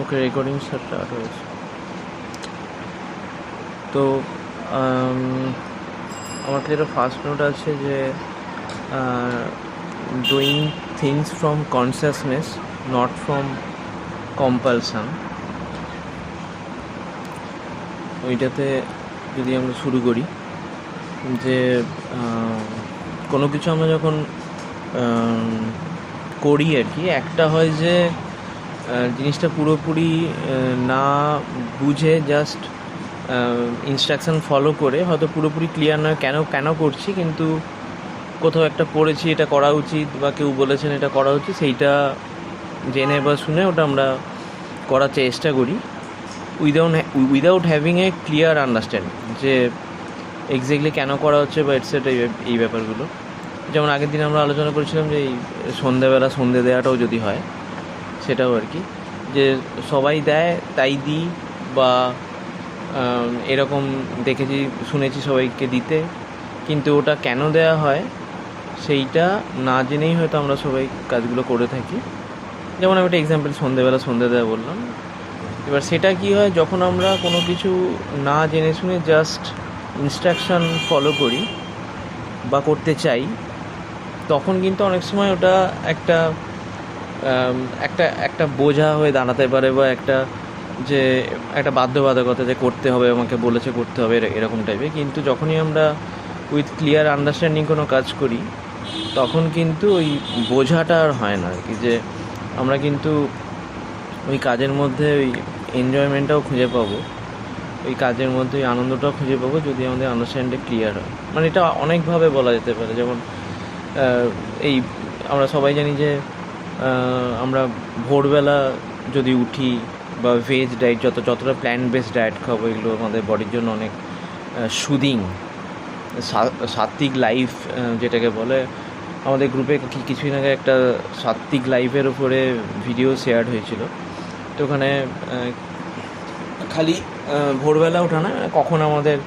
ওকে, recording start হয়েছে। তো আমার কাছে একটা ফার্স্ট নোট আছে যে doing things from consciousness, not from compulsion. ওইটাতে যদি আমরা শুরু করি যে কোনো কিছু আমরা যখন করি আর কি, একটা হয় যে জিনিসটা পুরোপুরি না বুঝে জাস্ট ইনস্ট্রাকশান ফলো করে, হয়তো পুরোপুরি ক্লিয়ার নয় কেন কেন করছি, কিন্তু কোথাও একটা পড়েছি এটা করা উচিত বা কেউ বলেছেন এটা করা উচিত, সেইটা জেনে বা শুনে ওটা আমরা করার চেষ্টা করি without having a clear understanding যে এক্স্যাক্টলি কেন করা হচ্ছে বা এটসেট্রা, এই ব্যাপারগুলো। যেমন আগের দিন আমরা আলোচনা করেছিলাম যে এই সন্ধেবেলা সন্ধে দেওয়াটাও যদি হয়, সেটাও আর কি, যে সবাই দেয় তাই দিই, বা এরকম দেখেছি শুনেছি সবাইকে দিতে, কিন্তু ওটা কেন দেয়া হয় সেইটা না জেনেই হয়তো আমরা সবাই কাজগুলো করে থাকি। যেমন আমি একটা এক্সাম্পল সন্ধেবেলা সন্ধে দেওয়া বললাম। এবার সেটা কি হয়, যখন আমরা কোনো কিছু না জেনে শুনে জাস্ট ইনস্ট্রাকশন ফলো করি বা করতে চাই, তখন কিন্তু অনেক সময় ওটা একটা একটা একটা বোঝা হয়ে দাঁড়াতে পারে, বা একটা যে একটা বাধ্যবাধকতা যে করতে হবে, আমাকে বলেছে করতে হবে, এরকম টাইপের। কিন্তু যখনই আমরা উইথ ক্লিয়ার আন্ডারস্ট্যান্ডিং কোনো কাজ করি, তখন কিন্তু ওই বোঝাটা আর হয় না আর কি, যে আমরা কিন্তু ওই কাজের মধ্যে ওই এনজয়মেন্টটাও খুঁজে পাবো, ওই কাজের মধ্যে ওই আনন্দটাও খুঁজে পাবো, যদি আমাদের আন্ডারস্ট্যান্ডিং ক্লিয়ার হয়। মানে এটা অনেকভাবে বলা যেতে পারে। যেমন এই আমরা সবাই জানি যে আমরা ভোরবেলা যদি উঠি বা ভেজ ডায়েট, যতটা প্ল্যান্ট বেসড ডায়েট খাবো, এগুলো আমাদের বডির জন্য অনেক সুদিং, সাত্ত্বিক লাইফ যেটাকে বলে। আমাদের গ্রুপে কিছুদিন আগে একটা সাত্ত্বিক লাইফের উপরে ভিডিও শেয়ার হয়েছিল। তো ওখানে খালি ভোরবেলা ওঠা না, কখন আমাদের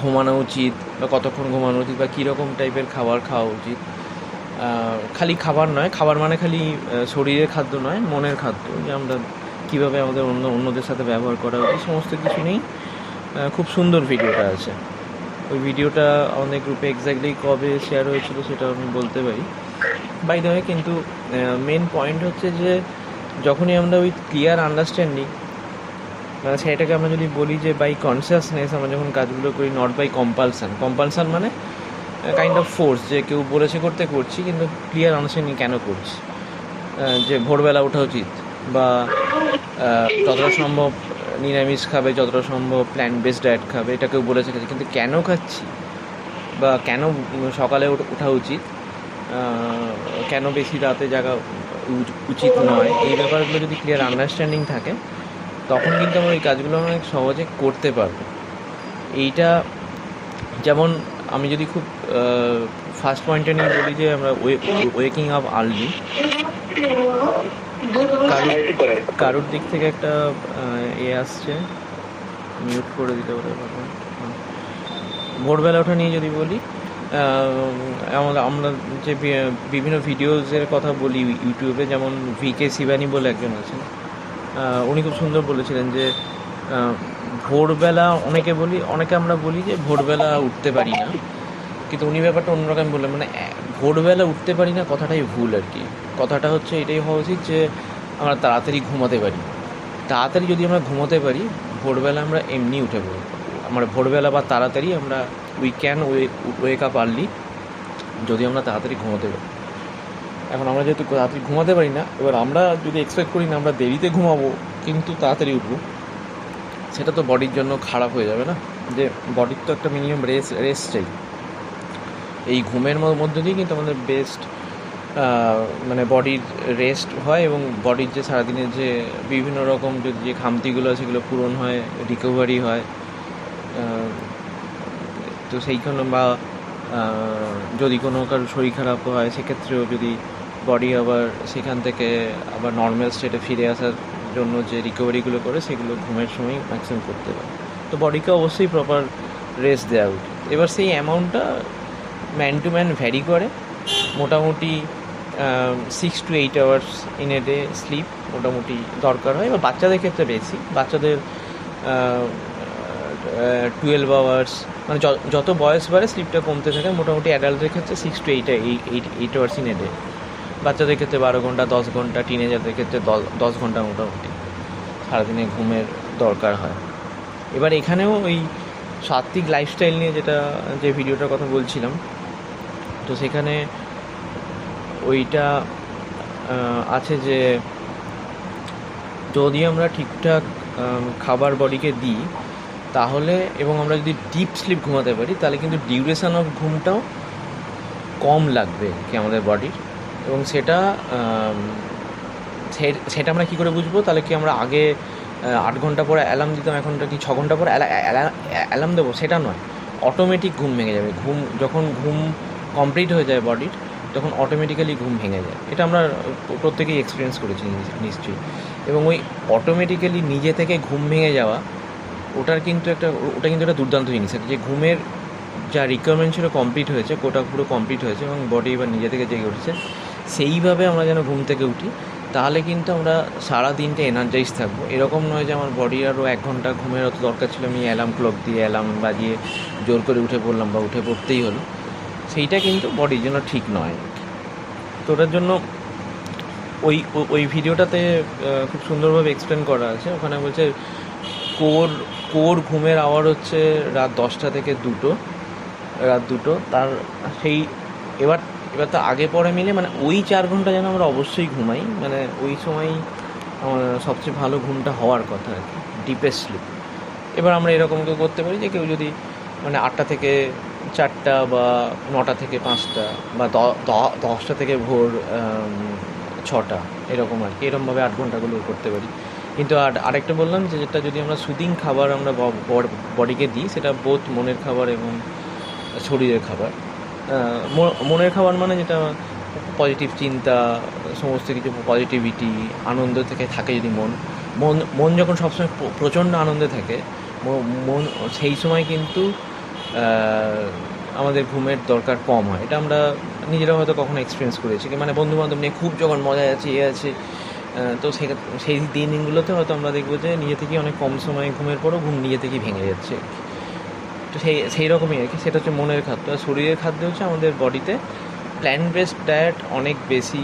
ঘুমানো উচিত বা কতক্ষণ ঘুমানো উচিত বা কীরকম টাইপের খাবার খাওয়া উচিত, খালি খাবার নয়, খাবার মানে খালি শরীরের খাদ্য নয়, মনের খাদ্য, যে আমরা কীভাবে আমাদের অন্যদের সাথে ব্যবহার করা উচিত, সমস্ত কিছু নেই খুব সুন্দর ভিডিওটা আছে। ওই ভিডিওটা আমাদের গ্রুপে এক্স্যাক্টলি কবে শেয়ার হয়েছিল সেটা আমি বলতে পারি, বাই দ্য ওয়ে। কিন্তু মেন পয়েন্ট হচ্ছে যে যখনই আমরা উইথ ক্লিয়ার আন্ডারস্ট্যান্ডিং, মানে সেটাকে আমরা যদি বলি যে বাই কনসিয়াসনেস আমরা যখন কাজগুলো করি, নট বাই কম্পালশান মানে কাইন্ড অফ ফোর্স, যে কেউ বলেছে করতে করছি, কিন্তু ক্লিয়ার আন্ডারস্ট্যান্ডিং কেন করছি, যে ভোরবেলা ওঠা উচিত, বা যতটা সম্ভব নিরামিষ খাবে, যতটা সম্ভব প্ল্যান্ট বেসড ডায়েট খাবে, এটা কেউ বলেছে খাচ্ছি, কিন্তু কেন খাচ্ছি বা কেন সকালে ওঠা উচিত, কেন বেশি রাতে জাগা উচিত নয়, এই ব্যাপারগুলো যদি ক্লিয়ার আন্ডারস্ট্যান্ডিং থাকে, তখন কিন্তু আমরা এই কাজগুলো অনেক সহজে করতে পারবো। এইটা যেমন আমি যদি খুব ফার্স্ট পয়েন্টে নিয়ে বলি যে আমরা ওয়েকিং আপ আর্লি, কারোর দিক থেকে একটা আসছে, মিউট করে দিতে পারে। ভোরবেলা ওঠা নিয়ে যদি বলি, আমরা যে বিভিন্ন ভিডিওসের কথা বলি ইউটিউবে, যেমন ভিকে শিবানী বলে একজন আছেন, উনি খুব সুন্দর বলেছিলেন যে ভোরবেলা অনেকে আমরা বলি যে ভোরবেলা উঠতে পারি না, কিন্তু উনি ব্যাপারটা অন্যরকম বললেন। মানে ভোরবেলা উঠতে পারি না কথাটাই ভুল আর কি। কথাটা হচ্ছে এটাই হওয়া উচিত যে আমরা তাড়াতাড়ি ঘুমাতে পারি। তাড়াতাড়ি যদি আমরা ঘুমোতে পারি, ভোরবেলা আমরা এমনি উঠে পড়ব। আমরা ভোরবেলা বা তাড়াতাড়ি আমরা উই ক্যান ওয়েক আপ আর্লি, যদি আমরা তাড়াতাড়ি ঘুমোতে পারি। এখন আমরা যেহেতু তাড়াতাড়ি ঘুমাতে পারি না, এবার আমরা যদি এক্সপেক্ট করি না আমরা দেরিতে ঘুমাবো কিন্তু তাড়াতাড়ি উঠবো, সেটা তো বডির জন্য খারাপ হয়ে যাবে না। যে বডির তো একটা মিনিমাম রেস্ট চাই। এই ঘুমের মধ্যে দিয়ে কিন্তু আমাদের বেস্ট মানে বডির রেস্ট হয়, এবং বডির যে সারাদিনের যে বিভিন্ন রকম যে খামতিগুলো সেগুলো পূরণ হয়, রিকভারি হয়। তো সেইখানে বা যদি কোনো কারোর শরীর খারাপ হয়, সেক্ষেত্রেও যদি বডি আবার সেখান থেকে আবার নর্মাল স্টেটে ফিরে আসার জন্য যে রিকভারিগুলো করে, সেগুলো ঘুমের সময় ম্যাক্সিমাম করতে পারে। তো বডিকে অবশ্যই প্রপার রেস্ট দেওয়া উচিত। এবার সেই অ্যামাউন্টটা ম্যান টু ম্যান ভ্যারি করে। মোটামুটি 6 to 8 hours in a day sleep মোটামুটি দরকার হয়। এবার বাচ্চাদের ক্ষেত্রে বেশি, বাচ্চাদের 12 hours, মানে যত বয়স বাড়ে স্লিপটা কমতে থাকে। মোটামুটি অ্যাডাল্টদের ক্ষেত্রে 6 to 8 hours in a day, বাচ্চাদের ক্ষেত্রে 12 ঘন্টা, 10 ঘন্টা, টিনেজারদের ক্ষেত্রে 10 ঘন্টা মোটামুটি সারাদিনে ঘুমের দরকার হয়। এবার এখানেও ওই সাত্ত্বিক লাইফস্টাইল নিয়ে যে ভিডিওটার কথা বলছিলাম, তো সেখানে ওইটা আছে যে যদি আমরা ঠিকঠাক খাবার বডিকে দিই তাহলে, এবং আমরা যদি ডিপ স্লিপ ঘুমাতে পারি, তাহলে কিন্তু ডিউরেশন অফ ঘুমটাও কম লাগবে কি আমাদের বডির। এবং সেটা আমরা কী করে বুঝবো? তাহলে কি আমরা আগে 8 ঘন্টা পরে অ্যালার্ম দিতাম, এখনটা কি 6 ঘন্টা পরে অ্যালার্ম দেবো? সেটা নয়, অটোমেটিক ঘুম ভেঙে যাবে। যখন ঘুম কমপ্লিট হয়ে যায় বডির, তখন অটোমেটিক্যালি ঘুম ভেঙে যায়। এটা আমরা প্রত্যেকেই এক্সপিরিয়েন্স করেছি নিশ্চয়ই। এবং ওই অটোমেটিক্যালি নিজে থেকে ঘুম ভেঙে যাওয়া, ওটা কিন্তু একটা দুর্দান্ত জিনিস আছে, যে ঘুমের যা রিকোয়ারমেন্ট ছিল কমপ্লিট হয়েছে, কোটা পুরো কমপ্লিট হয়েছে এবং বডি এবার নিজে থেকে জেগে উঠেছে। সেইভাবে আমরা যেন ঘুম থেকে উঠি, তাহলে কিন্তু আমরা সারা দিনটা এনার্জাইজ থাকবো। এরকম নয় যে আমার বডি আরও 1 ঘন্টা ঘুমের অত দরকার ছিল, আমি অ্যালার্ম ক্লক দিয়ে অ্যালার্ম বাজিয়ে জোর করে উঠে পড়লাম বা উঠে পড়তেই হলো। সেইটা কিন্তু বডির জন্য ঠিক নয়। তো ওটার জন্য ওই ভিডিওটাতে খুব সুন্দরভাবে এক্সপ্লেন করা আছে। ওখানে বলছে কোর ঘুমের আওয়ার হচ্ছে রাত 10টা থেকে 2টো। তার সেই এবার তো আগে পরে মিলে মানে ওই 4 ঘন্টা যেন আমরা অবশ্যই ঘুমাই, মানে ওই সময় আমার সবচেয়ে ভালো ঘুমটা হওয়ার কথা আর কি, ডিপেস্ট স্লিপ। এবার আমরা এরকম কেউ করতে পারি যে কেউ যদি মানে 8টা থেকে 4টা বা 9টা থেকে 5টা বা 10টা থেকে ভোর 6টা, এরকম আর কি, এরকমভাবে 8 ঘন্টাগুলো করতে পারি। কিন্তু আরেকটা বললাম যে যেটা যদি আমরা সুদিং খাবার আমরা বডিকে দিই, সেটা বোথ মনের খাবার এবং শরীরের খাবার। মনের খাবার মানে যেটা পজিটিভ চিন্তা, সমস্ত কিছু পজিটিভিটি, আনন্দ থেকে থাকে। যদি মন যখন সবসময় প্রচণ্ড আনন্দে থাকে, মন সেই সময় কিন্তু আমাদের ঘুমের দরকার কম হয়। এটা আমরা নিজেরা হয়তো কখনো এক্সপিরিয়েন্স করেছি, মানে বন্ধুবান্ধব নিয়ে খুব যখন মজা আছে আছে, তো সেই দিনগুলোতে হয়তো আমরা দেখবো যে নিজে থেকেই অনেক কম সময় ঘুমের পরও ঘুম নিজে থেকেই ভেঙে যাচ্ছে। তো সেই রকমই আর কি। সেটা হচ্ছে মনের খাদ্য। আর শরীরের খাদ্য হচ্ছে আমাদের বডিতে প্ল্যান্ট বেসড ডায়েট অনেক বেশি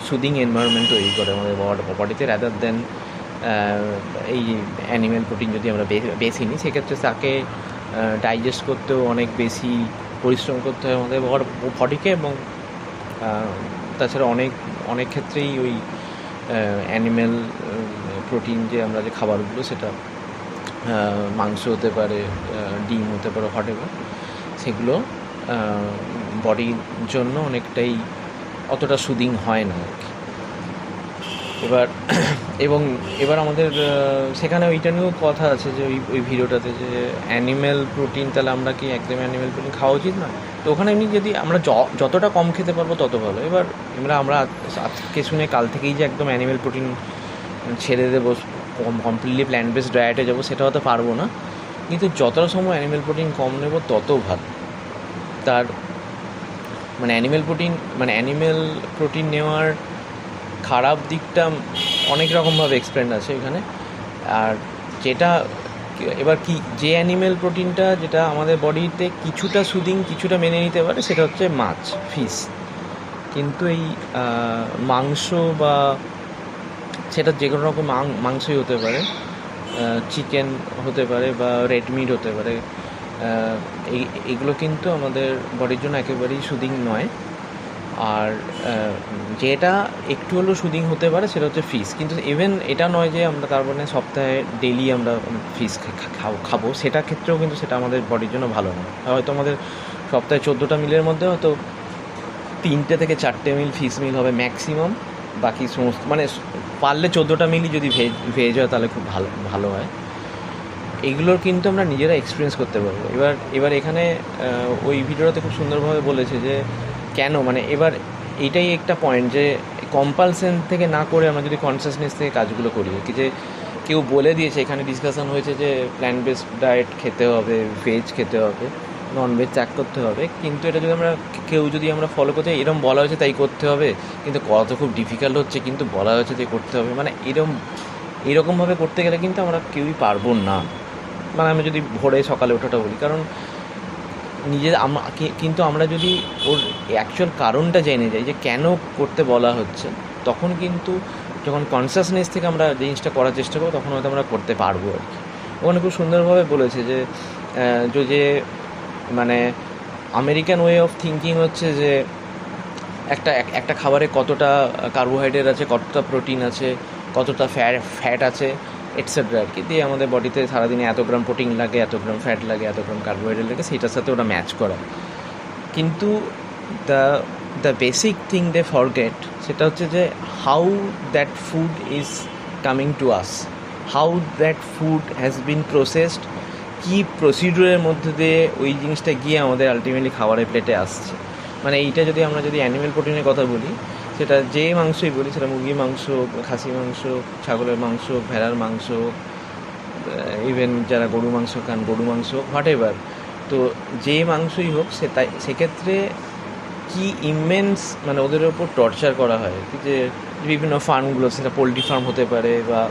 সুদিং এনভায়রনমেন্ট তৈরি করে আমাদের বডিতে, রাদার দেন এই অ্যানিম্যাল প্রোটিন যদি আমরা বেশি নিই, সেক্ষেত্রে তাকে ডাইজেস্ট করতেও অনেক বেশি পরিশ্রম করতে হয় আমাদের বডিকে। এবং তাছাড়া অনেক ক্ষেত্রেই ওই অ্যানিম্যাল প্রোটিন যে আমরা যে খাবারগুলো, সেটা মাংস হতে পারে, ডিম হতে পারে, হোয়াটএভার, সেগুলো বডির জন্য অনেকটাই অতটা সুদিং হয় না আর কি। এবার আমাদের সেখানে ওইটা নিয়েও কথা আছে যে ওই ভিডিওটাতে, যে অ্যানিম্যাল প্রোটিন, তাহলে আমরা কি একদম অ্যানিম্যাল প্রোটিন খাওয়া উচিত না? তো ওখানে এমনি যদি আমরা যতটা কম খেতে পারবো তত ভালো। এবার আমরা আজকে শুনে কাল থেকেই যে একদম অ্যানিম্যাল প্রোটিন ছেড়ে দেবো, কমপ্লিটলি প্ল্যান্ট বেসড ডায়েটে যাবো, সেটা হয়তো পারবো না। কিন্তু যতটা সময় অ্যানিম্যাল প্রোটিন কম নেব তত ভালো। তার মানে অ্যানিম্যাল প্রোটিন নেওয়ার খারাপ দিকটা অনেক রকমভাবে এক্সপ্লেন আছে এখানে। আর যেটা এবার কি, যে অ্যানিম্যাল প্রোটিনটা যেটা আমাদের বডিতে কিছুটা সুদিং, কিছুটা মেনে নিতে পারে, সেটা হচ্ছে মাছ, ফিশ। কিন্তু এই মাংস, বা সেটা যে কোনো রকম মাংসই হতে পারে, চিকেন হতে পারে বা রেড মিট হতে পারে, এগুলো কিন্তু আমাদের বডির জন্য একেবারেই সুদিং নয়। আর যেটা একটু হলেও সুদিং হতে পারে সেটা হচ্ছে ফিশ। কিন্তু ইভেন এটা নয় যে আমরা তার মানে সপ্তাহে ডেইলি আমরা ফিশ খাবো, সেটা ক্ষেত্রেও কিন্তু সেটা আমাদের বডির জন্য ভালো নয়। হয়তো আমাদের সপ্তাহে 14টা মিলের মধ্যে হয়তো 3টে থেকে 4টে মিল ফিশ মিল হবে ম্যাক্সিমাম। বাকি সমস্ত মানে পারলে 14টা মিলই যদি ভেজ হয় তাহলে খুব ভালো হয়। এগুলোর কিন্তু আমরা নিজেরা এক্সপিরিয়েন্স করতে পারবো। এবার এখানে ওই ভিডিওটাতে খুব সুন্দরভাবে বলেছে যে কেন, মানে এবার এইটাই একটা পয়েন্ট, যে কম্পালশন থেকে না করে আমরা যদি কনসিয়াসনেস থেকে কাজগুলো করি, কি যে কেউ বলে দিয়েছে, এখানে ডিসকাশন হয়েছে যে প্ল্যান্ট বেসড ডায়েট খেতে হবে, ভেজ খেতে হবে, ননভেজ ত্যাগ করতে হবে, কিন্তু এটা যদি আমরা কেউ যদি আমরা ফলো করতে এরকম বলা হয়েছে তাই করতে হবে, কিন্তু করা তো খুব ডিফিকাল্ট হচ্ছে, কিন্তু বলা হয়েছে তাই করতে হবে, মানে এরকমভাবে করতে গেলে কিন্তু আমরা কেউই পারবো না। মানে আমি যদি ভোরে সকালে ওঠাটা বলি, কারণ নিজের কিন্তু আমরা যদি ওর অ্যাকচুয়াল কারণটা জেনে যাই যে কেন করতে বলা হচ্ছে, তখন কিন্তু যখন কনসাসনেস থেকে আমরা জিনিসটা করার চেষ্টা করবো তখন হয়তো আমরা করতে পারবো আর কি। ওখানে খুব সুন্দরভাবে বলেছে যে যে মানে আমেরিকান ওয়ে অফ থিঙ্কিং হচ্ছে যে একটা খাবারে কতটা কার্বোহাইড্রেট আছে, কতটা প্রোটিন আছে, কতটা ফ্যাট আছে, এটসেট্রা আর কি, দিয়ে আমাদের বডিতে সারাদিনে এত গ্রাম প্রোটিন লাগে, এত গ্রাম ফ্যাট লাগে, এত গ্রাম কার্বোহাইড্রেট লাগে, সেইটার সাথে ওটা ম্যাচ করা। কিন্তু the the basic thing they forget, সেটা হচ্ছে যে how that food is coming to us, how that food has been processed, কী প্রসিডিউরের মধ্যে দিয়ে ওই জিনিসটা গিয়ে আমাদের আলটিমেটলি খাবারের প্লেটে আসছে। মানে এইটা যদি আমরা যদি অ্যানিমেল প্রোটিনের কথা বলি, সেটা যে মাংসই বলি, সেটা মুরগির মাংস, খাসি মাংস, ছাগলের মাংস, ভেড়ার মাংস, ইভেন যারা গরু মাংস খান গরু মাংস, হোয়াট এভার, তো যে মাংসই হোক সেক্ষেত্রে কি ইমেন্স মানে ওদের ওপর টর্চার করা হয় আর কি, যে বিভিন্ন ফার্মগুলো, সেটা পোলট্রি ফার্ম হতে পারে বা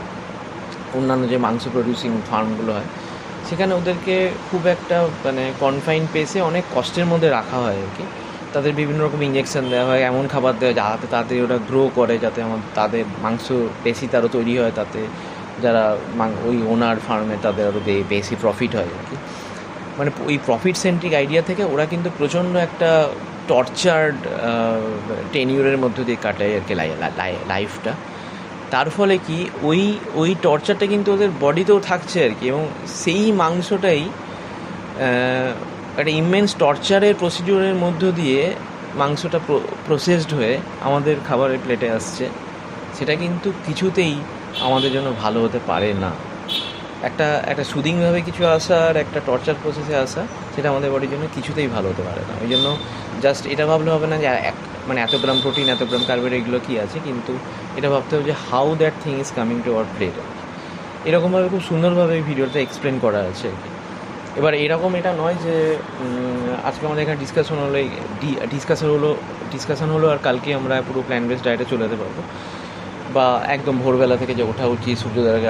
অন্যান্য যে মাংস প্রডিউসিং ফার্মগুলো হয়, সেখানে ওদেরকে খুব একটা মানে কনফাইন পেসে অনেক কষ্টের মধ্যে রাখা হয় আর কি। তাদের বিভিন্ন রকম ইঞ্জেকশন দেওয়া হয়, এমন খাবার দেওয়া যাতে তাড়াতাড়ি ওরা গ্রো করে, যাতে তাদের মাংস বেশি তারও তৈরি হয়, তাতে যারা ওই ওনার ফার্মে তাদের আরও বেশি প্রফিট হয় আর কি। মানে ওই প্রফিট সেন্ট্রিক আইডিয়া থেকে ওরা কিন্তু প্রচণ্ড একটা টর্চার্ড টেনিউরের মধ্য দিয়ে কাটায় আর কি লাইফটা। তার ফলে কি ওই টর্চারটা কিন্তু ওদের বডিতেও থাকছে আর কি, এবং সেই মাংসটাই একটা ইমেন্স টর্চারের প্রসিডিউরের মধ্য দিয়ে মাংসটা প্রসেসড হয়ে আমাদের খাবারের প্লেটে আসছে। সেটা কিন্তু কিছুতেই আমাদের জন্য ভালো হতে পারে না। একটা সুদিংভাবে কিছু আসা আর একটা টর্চার প্রসেসে আসা, সেটা আমাদের বডির জন্য কিছুতেই ভালো হতে পারে না। ওই জন্য জাস্ট এটা ভাবলে হবে না যে মানে এত গ্রাম প্রোটিন, এত গ্রাম কার্বোহাইড্রেট, এগুলো কী আছে, কিন্তু এটা ভাবতে হবে যে how that thing is coming to our plate. এরকমভাবে খুব সুন্দরভাবে এই ভিডিওটা এক্সপ্লেন করা আছে আর কি। এবার এরকম এটা নয় যে আজকে আমাদের এখানে ডিসকাশন হলো আর কালকে আমরা পুরো প্ল্যান বেসড ডায়েটে চলে যেতে পারবো, বা একদম ভোরবেলা থেকে যে ওঠা উচিত, সূর্যোদয়ের আগে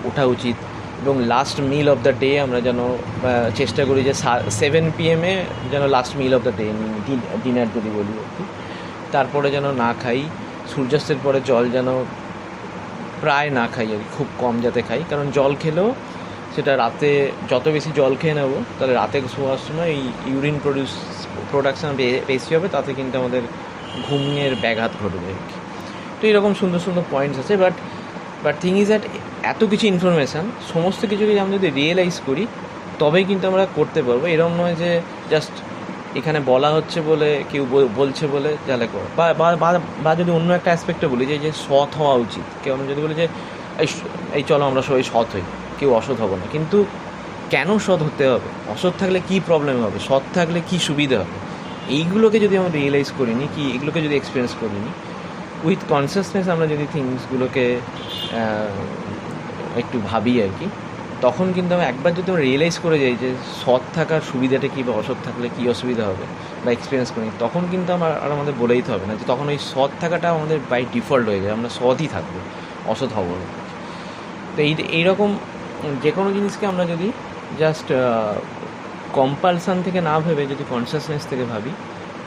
ওঠা উচিত, এবং last meal of the day আমরা যেন চেষ্টা করি যে 7 PM যেন last meal of the day, dinner যদি বলি আর কি, তারপরে যেন না খাই, সূর্যাস্তের পরে জল যেন প্রায় না খাই আর কি, খুব কম যাতে খাই, কারণ জল খেলেও সেটা রাতে যত বেশি জল খেয়ে নেবো তাহলে রাতে শোয়ার সময় এই ইউরিন প্রোডাকশান বেশি হবে, তাতে কিন্তু আমাদের ঘুমের ব্যাঘাত ঘটবে আর কি। তো এরকম সুন্দর সুন্দর পয়েন্টস আছে, বাট থিং ইজ দ্যাট এত কিছু ইনফরমেশান, সমস্ত কিছুকে আমরা যদি রিয়েলাইজ করি তবেই কিন্তু আমরা করতে পারবো। এরকম নয় যে জাস্ট এখানে বলা হচ্ছে বলে, কেউ বলছে বলে জালে করো, বা যদি অন্য একটা অ্যাসপেক্টে বলি যে সৎ হওয়া উচিত, কেউ আমরা যদি বলি যে এই চলো আমরা সবাই সৎ হই, কেউ অসৎ হবো না, কিন্তু কেন সৎ হতে হবে, অসৎ থাকলে কী প্রবলেম হবে, সৎ থাকলে কী সুবিধা হবে, এইগুলোকে যদি আমরা রিয়েলাইজ করিনি, কি এগুলোকে যদি এক্সপিরিয়েন্স করিনি, উইথ কনসিয়াসনেস আমরা যদি থিংসগুলোকে একটু ভাবি আর কি, তখন কিন্তু আমি একবার যদি আমরা রিয়েলাইজ করে যাই যে সৎ থাকার সুবিধাটা কী বা অসৎ থাকলে কী অসুবিধা হবে বা এক্সপিরিয়েন্স করি, তখন কিন্তু আমাদের বলেই তো হবে না যে তখন ওই সৎ থাকাটা আমাদের বাই ডিফল্ট হয়ে যায়, আমরা সৎই থাকবো, অসৎ হব না। তো এইরকম যে কোনো জিনিসকে আমরা যদি জাস্ট কম্পালসান থেকে না ভেবে যদি কনসিয়াসনেস থেকে ভাবি,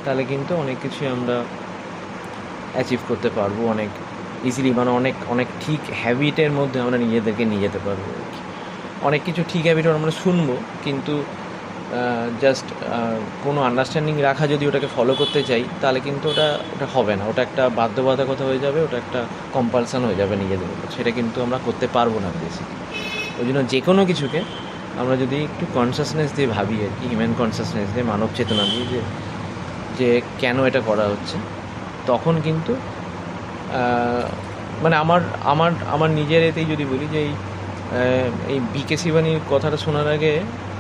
তাহলে কিন্তু অনেক কিছুই আমরা অ্যাচিভ করতে পারবো অনেক ইজিলি, মানে অনেক ঠিক হ্যাবিটের মধ্যে আমরা নিজেদেরকে নিয়ে যেতে পারবো। অনেক কিছু ঠিক হ্যাবিট আমরা শুনবো, কিন্তু জাস্ট কোনো আন্ডারস্ট্যান্ডিং রাখা যদি ওটাকে ফলো করতে চাই, তাহলে কিন্তু ওটা হবে না, ওটা একটা বাধ্যবাধকতা হয়ে যাবে, ওটা একটা কম্পালসান হয়ে যাবে নিজেদের উপর, সেটা কিন্তু আমরা করতে পারবো না বেশি। ওই জন্য যে কোনো কিছুকে আমরা যদি একটু কনসাসনেস দিয়ে ভাবি আর কি, হিউম্যান কনসাসনেস দিয়ে, মানব চেতনা দিয়ে, যে কেন এটা করা হচ্ছে, তখন কিন্তু মানে আমার নিজের এতেই যদি বলি যে এই বিকে শিবানীর কথাটা শোনার আগে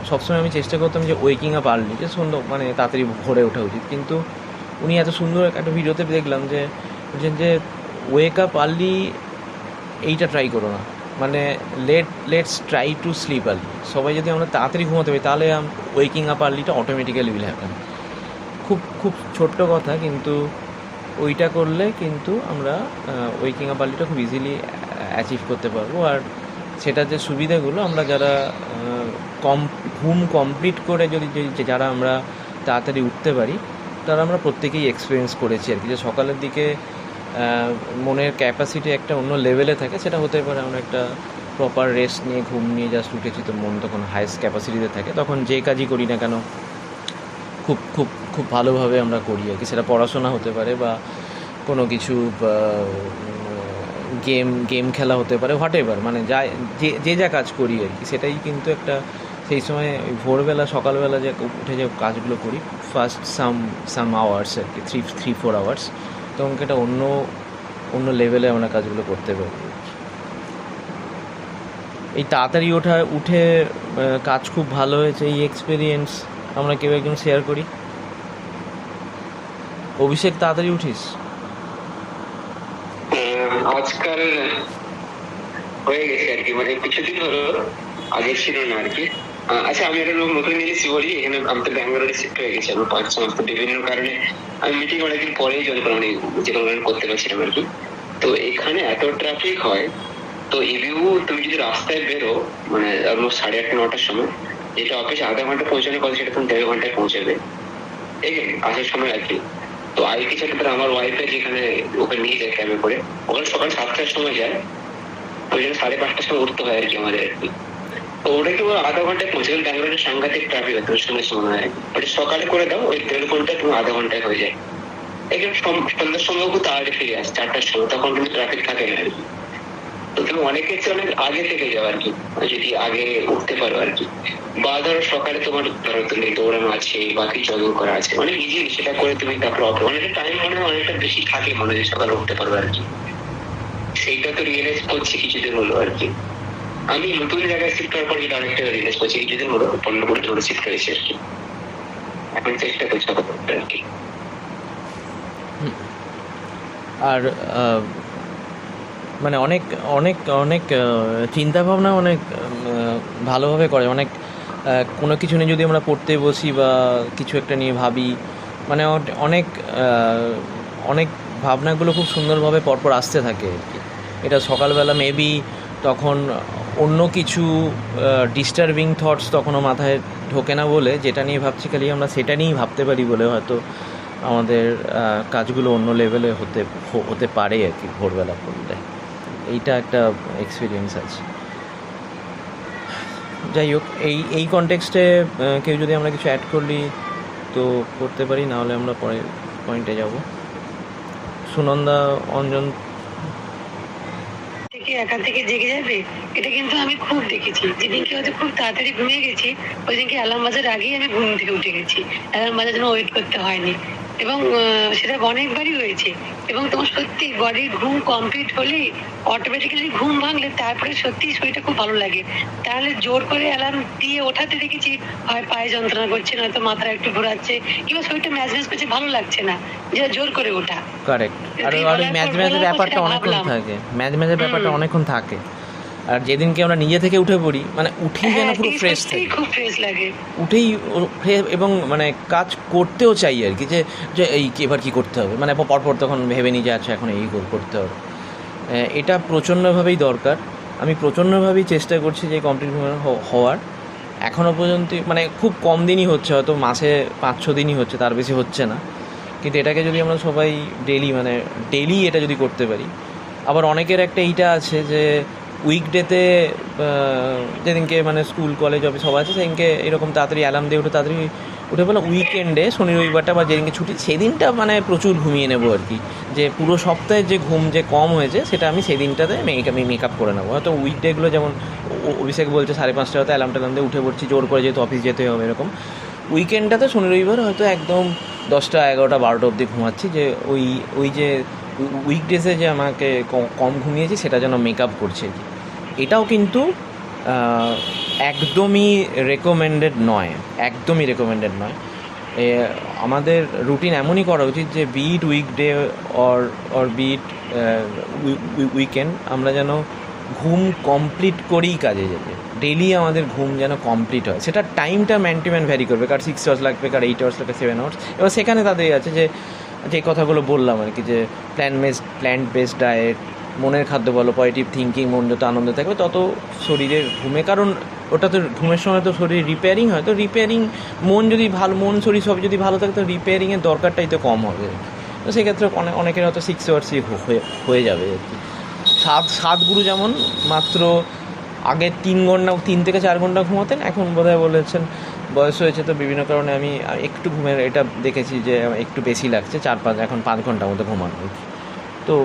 সবসময় আমি চেষ্টা করতাম যে ওয়েকিং আপ আর্লি, যে সুন্দর মানে তাড়াতাড়ি ভোরে ওঠা উচিত, কিন্তু উনি এত সুন্দর একটা ভিডিওতে দেখলাম যে বলছেন যে ওয়েক আপ আর্লি এইটা ট্রাই করো না, মানে let's try to sleep early. সবাই যদি আমরা তাড়াতাড়ি ঘুমাতে পারি তাহলে ওয়েকিং আপ আর্লিটা অটোমেটিক্যালি উইল হ্যাপেন। খুব খুব ছোট্ট কথা, কিন্তু ওইটা করলে কিন্তু আমরা ওয়েকিং আপ আর্লিটা খুব ইজিলি অ্যাচিভ করতে পারবো। আর সেটার যে সুবিধাগুলো, আমরা যারা ঘুম কমপ্লিট করে যদি যারা আমরা তাড়াতাড়ি উঠতে পারি, তারা আমরা প্রত্যেকেই এক্সপিরিয়েন্স করেছি আর কি, যে সকালের দিকে মনের ক্যাপাসিটি একটা অন্য লেভেলে থাকে। সেটা হতে পারে আমরা একটা প্রপার রেস্ট নিয়ে ঘুম নিয়ে জাস্ট উঠেছি, তো মন তখন হাইস্ট ক্যাপাসিটিতে থাকে, তখন যে কাজই করি না কেন খুব খুব খুব ভালোভাবে আমরা করি আর কি। সেটা পড়াশোনা হতে পারে বা কোনো কিছু গেম খেলা হতে পারে, হোয়াট এভার, মানে যে যা কাজ করি আর কি, সেটাই কিন্তু একটা সেই সময় ভোরবেলা সকালবেলা যে উঠে যে কাজগুলো করি ফার্স্ট সাম আওয়ার্স আর কি, 3-4 আওয়ার্স, তখন এটা অন্য লেভেলে আমরা কাজগুলো করতে পারি। এই তাড়াতাড়ি উঠে কাজ খুব ভালো হয়েছে, এই এক্সপিরিয়েন্স আমরা কেউ একজন শেয়ার করি। অভিষেক, তাড়াতাড়ি উঠিস? আজকাল হয়ে গেছে আর কি, মানে কিছুদিন হলো, আগে ছিল না আর কি। আচ্ছা, আমি একটা নতুন জিনিস বলি। এখানে আমি তো ব্যাঙ্গালোরে শিফট হয়ে গেছি, আমার 5 মাস, তো বিভিন্ন কারণে আমি মিটিং অনেকদিন পরেই জয়েন করা, মানে যেটা করতে পারছিলাম আর কি। তো এখানে এত ট্রাফিক হয়, তো ইভিউ তুমি যদি রাস্তায় বেরো মানে অলমোস্ট 8:30-9টার সময়, যেটা অফিসে আধা ঘন্টা পৌঁছানোর কথা সেটা তুমি 1.5 ঘন্টায় পৌঁছাবে, ঠিক আছে, আসার সময় আর কি। তো আগে কিছু একটা আমার ওয়াইফের যেখানে ওকে নিয়ে যায় ক্যাবে করে, ওখানে সকাল 7টার সময় যায়, ওই জন্য 5:30টার সময় উঠতে হয় আর কি আমাদের আর কি। তো ওটা কি আধা ঘন্টায় পৌঁছে গেল। ব্যাঙ্গালোরের সাংঘাতিক ট্রাফিক হয়, তুমি শুনেছি মনে হয়। ওটা সকালে করে দাও, ওই 1.5 ঘন্টায় তুমি আধা ঘন্টায় হয়ে যায়। এখানে সন্ধ্যার সময় খুব তাড়াতাড়ি ফিরে আসে 4টার সময়, তখন কিন্তু ট্রাফিক থাকে না আর কি। তো তুমি অনেকের চেয়ে অনেক আগে থেকে যাও আর কি, যদি আগে উঠতে পারো আর কি। বা ধরো সকালে তোমার ধরো তুমি দৌড়ানো আছে বা কি জগিং করা আছে, অনেক ইজি, সেটা করে তুমি তারপর অনেকটা টাইম মনে হয় অনেকটা বেশি থাকে মনে হয় সকালে উঠতে পারবো আর কি। সেইটা তো রিয়েলাইজ করছি কিছুদিন হলো আর কি। আমি নতুন জায়গায় শিফট হওয়ার পর যেটা অনেকটা রিয়েলাইজ করছি কিছুদিন হলো, 15 ধরে শিফট হয়েছে আর কি। এখন চেষ্টা করছি করতে আর কি। আর মানে অনেক অনেক অনেক চিন্তাভাবনা অনেক ভালোভাবে করে। অনেক কোনো কিছু নিয়ে যদি আমরা পড়তে বসি বা কিছু একটা নিয়ে ভাবি, মানে অনেক অনেক ভাবনাগুলো খুব সুন্দরভাবে পরপর আসতে থাকে আর কি। এটা সকালবেলা মেবি তখন অন্য কিছু ডিস্টার্বিং থটস তখনও মাথায় ঢোকে না বলে, যেটা নিয়ে ভাবছি খালি আমরা সেটা নিয়েই ভাবতে পারি বলে হয়তো আমাদের কাজগুলো অন্য লেভেলে হতে পারে আর কি ভোরবেলা করলে। এইটা একটা এক্সপিরিয়েন্স আছে। যাই হোক, এই কনটেক্সটে কেউ যদি আমরা কিছু অ্যাড করলি তো করতে পারি, নাহলে আমরা পরের পয়েন্টে যাব। সুনন্দা, অঞ্জন থেকে একা থেকে জেগে যাবে, এটা কিন্তু আমি খুব দেখেছি। যেদিনকে হয়তো খুব তাড়াতাড়ি ঘুমিয়ে গেছি, ওই দিনকে অ্যালার্ম বাজার আগেই আমি ঘুম থেকে উঠে গেছি, অ্যালার্ম বাজার জন্য ওয়েট করতে হয়নি। এবং সেটা অনেকবারই হয়েছে। এবং তোমার সত্যি বডির ঘুম কমপ্লিট হলেই অটোমেটিক্যালি ঘুম ভাঙলে তারপরে সত্যি শরীরটা খুব ভালো লাগে। তাহলে জোর করে অ্যালার্ম দিয়ে ওঠাতে দেখেছি, হয় পায়ে যন্ত্রণা করছে, নয়তো মাথা একটু ঘোরাচ্ছে, কিংবা শরীরটা ম্যাজ ম্যাজ করছে, ভালো লাগছে না, যে জোর করে ওঠা। কারেক্ট। আর ম্যাচ ম্যাচের ব্যাপারটা অনেকক্ষণ থাকে, ব্যাপারটা অনেকক্ষণ থাকে। আর যেদিনকে আমরা নিজে থেকে উঠে পড়ি, মানে উঠেই যেন পুরো ফ্রেশ থাকে, খুব ফ্রেশ লাগে, উঠেই এবং মানে কাজ করতেও চাই আর কি, যে এই এবার কী করতে হবে, মানে পরপর তখন ভেবে নিয়ে যে আচ্ছা এখন এই করতে হবে। এটা প্রচণ্ডভাবেই দরকার। আমি প্রচণ্ডভাবেই চেষ্টা করছি যে কমপ্লিট হওয়ার। এখনও পর্যন্ত মানে খুব কম দিনই হচ্ছে, হয়তো মাসে 5-6 দিনই হচ্ছে, তার বেশি হচ্ছে না। কিন্তু এটাকে যদি আমরা সবাই ডেলি এটা যদি করতে পারি। আবার অনেকের একটা এইটা আছে যে উইকডেতে যেদিনকে মানে স্কুল কলেজ অফিস সব আছে, সেদিনকে এরকম তাড়াতাড়ি অ্যালার্ম দিয়ে উঠে তাড়াতাড়ি উঠে বলে উইকেন্ডে শনি রবিবারটা বা যেদিনকে ছুটি সেদিনটা মানে প্রচুর ঘুমিয়ে নেবো আর কি, যে পুরো সপ্তাহে যে ঘুম যে কম হয়েছে সেটা আমি সেই দিনটাতে মেক আপ করে নেবো। হয়তো উইকডেগুলো যেমন অভিষেক বলছে 5:30 হয়তো অ্যালার্ম দিয়ে উঠে পড়ছি জোর করে, যেহেতু অফিস যেতে হবে এরকম। উইকেন্ডটাতে শনি রবিবার হয়তো একদম 10টা 11টা 12টা অবধি ঘুমাচ্ছি, যে ওই যে উইকডেজে যে আমাকে কম ঘুমিয়েছি সেটা যেন মেক আপ করছে। এটাও কিন্তু একদমই রেকমেন্ডেড নয়। আমাদের রুটিন এমনই করা উচিত যে be it weekday or be it weekend আমরা যেন ঘুম কমপ্লিট করেই কাজে যাবে। ডেলি আমাদের ঘুম যেন কমপ্লিট হয়, সেটা টাইমটা ম্যান টু ম্যান ভ্যারি করবে, কার 6 আওয়ার্স লাগবে, কার 8 আওয়ার্স লাগবে, 7 আওয়ার্স। এবার সেখানে তাদের আছে যে যে কথাগুলো বললাম আর কি, যে প্ল্যান্ট বেসড ডায়েট, মনের খাদ্য বলো, পজিটিভ থিঙ্কিং, মন যত আনন্দে থাকবে তত শরীরের ঘুমে, কারণ ওটা তো ঘুমের সময় তো শরীর রিপেয়ারিং হয়, তো রিপেয়ারিং মন যদি ভালো, মন শরীর সব যদি ভালো থাকে তো রিপেয়ারিংয়ের দরকারটাই তো কম হবে। তো সেক্ষেত্রে অনেকের হয়তো 6 আওয়ার্সই হয়ে যাবে আর কি। সাতগুরু যেমন মাত্র আগে 3 থেকে 4 ঘন্টা ঘুমাতেন, এখন বোধহয় বলেছেন বয়স হয়েছে তো বিভিন্ন কারণে আমি একটু ঘুমের এটা দেখেছি যে একটু বেশি লাগছে, 4-5 এখন 5 ঘন্টার মধ্যে ঘুমানো। তো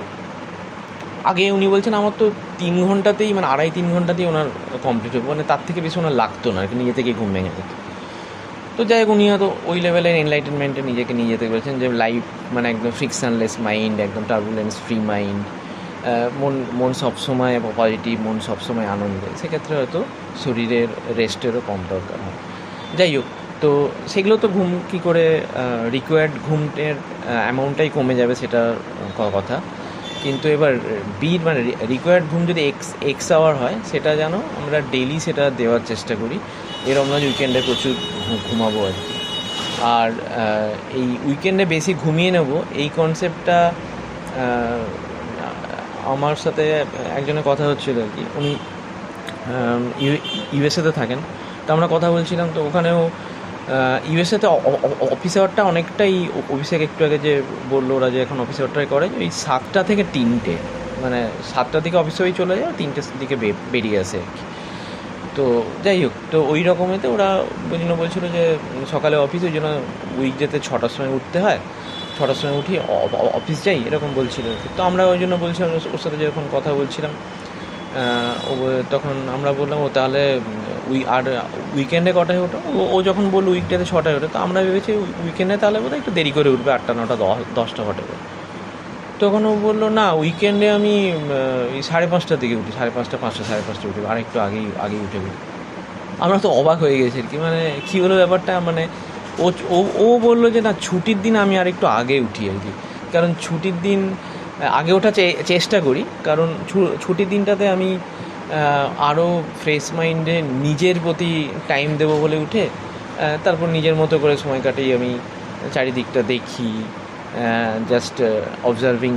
আগে উনি বলছেন আমার তো 3 ঘন্টাতেই, মানে 2.5-3 ঘন্টাতেই ওনার কমপ্লিট হবে, মানে তার থেকে বেশি ওনার লাগতো না আর কি, নিজে থেকেই ঘুম ভেঙে যেত। তো যাই হোক, উনি হয়তো ওই লেভেলের এনলাইটেনমেন্টে নিজেকে নিয়ে যেতে বলেছেন যে লাইফ মানে একদম ফ্রিকশনলেস মাইন্ড, একদম টার্বুলেন্স ফ্রি মাইন্ড, মন সবসময় পজিটিভ, মন সবসময় আনন্দে, সেক্ষেত্রে হয়তো শরীরের রেস্টেরও কম দরকার হয়। যাই হোক, তো সেগুলো তো ঘুম কী করে রিকোয়ার্ড ঘুমের অ্যামাউন্টটাই কমে যাবে সেটা কথা, কিন্তু এবার মানে রিকোয়ার্ড ঘুম যদি এক্স আওয়ার হয় সেটা যেন আমরা ডেইলি সেটা দেওয়ার চেষ্টা করি। এরকম নয় উইকেন্ডে প্রচুর ঘুমাবো আর কি। আর এই উইকেন্ডে বেশি ঘুমিয়ে নেব এই কনসেপ্টটা আমার সাথে একজনের কথা হচ্ছিল আর কি, উনি ইউএসএতে থাকেন, তো আমরা কথা বলছিলাম, তো ওখানেও ইউএসএতে অফিস আওয়ারটা অনেকটাই, অভিষেক একটু আগে যে বললো ওরা যে এখন অফিস আওয়ারটাই করে ওই 7টা থেকে 3টে, মানে 7টার দিকে অফিসে ওই চলে যায়, 3টের দিকে বেরিয়ে আসে আর কি। তো যাই হোক, তো ওই রকমেতে ওরা ওই জন্য বলছিলো যে সকালে অফিস, ওই জন্য উইকডেতে 6টার সময় উঠতে হয়, 6টার সময় উঠি অফিস যাই, এরকম বলছিল। তো আমরা ওই জন্য বলছিলাম, ওর সাথে যখন কথা বলছিলাম তখন আমরা বললাম ও তাহলে আর উইকেন্ডে কটায় ওঠো, ও যখন বললো উইকডেতে 6টায় ওঠে, তো আমরা ভেবেছি উইকেন্ডে তাহলে বোধহয় একটু দেরি করে উঠবে, 8টা 9টা 10টা ঘটে। তখন ও বললো না, উইকেন্ডে আমি 5:30টার দিকে উঠি, 5:30, 5টা 5:30 উঠি, আর একটু আগেই উঠে উঠি। আমরা তো অবাক হয়ে গেছি আর কি, মানে কী হলো ব্যাপারটা, মানে ও ও ও বললো যে না, ছুটির দিন আমি আর একটু আগে উঠি আর কি, কারণ ছুটির দিন আগে ওঠা চেষ্টা করি, কারণ ছুটির দিনটাতে আমি আরও ফ্রেশ মাইন্ডে নিজের প্রতি টাইম দেবো বলে উঠে তারপর নিজের মতো করে সময় কাটাই, আমি চারিদিকটা দেখি, জাস্ট অবজার্ভিং